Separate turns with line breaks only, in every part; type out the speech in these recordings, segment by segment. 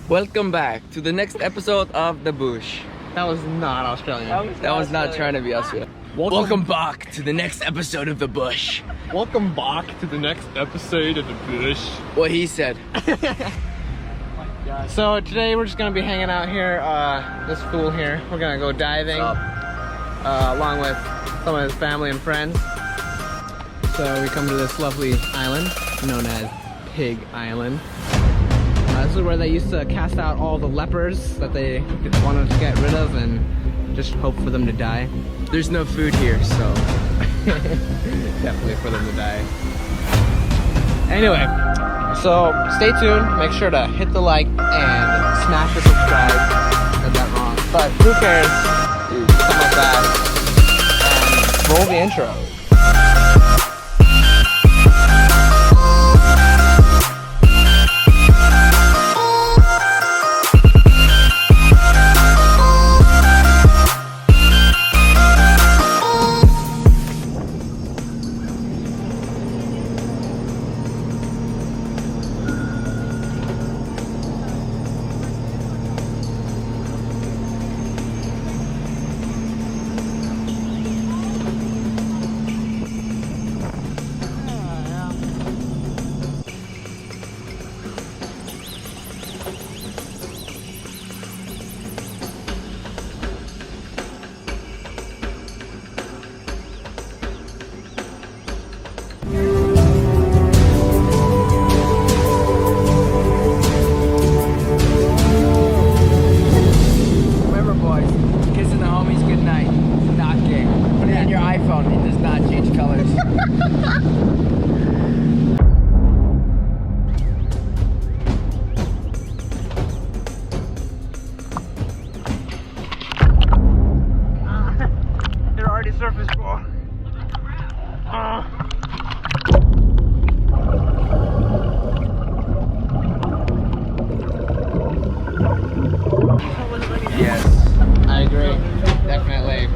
Welcome back to the next episode of The Bush.
That was not Australian.
That was not trying to be Australian. Welcome back to the next episode of The Bush.
Welcome back to the next episode of The Bush.
What he said.
So today we're just gonna be hanging out here, this fool here. We're gonna go diving, along with some of his family and friends. So we come to this lovely island known as Pig Island. This is where they used to cast out all the lepers that they wanted to get rid of and just hope for them to die.
There's no food here, so
definitely for them to die. Anyway, so stay tuned. Make sure to hit the like and smash the subscribe. Said that wrong, but who cares? Something like that. And roll the intro. Surface ball.
yes.
I agree, definitely.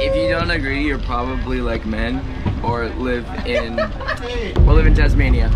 If you don't agree, you're probably like men or live in Tasmania.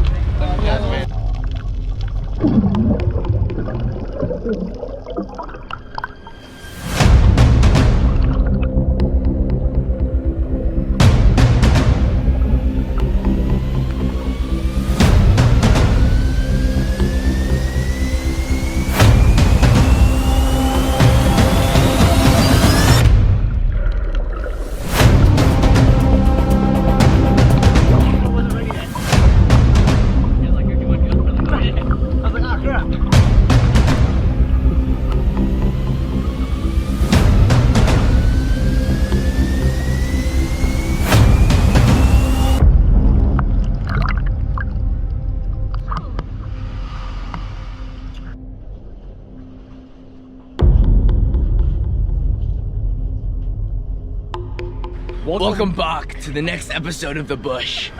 Welcome back to the next episode of The Bush.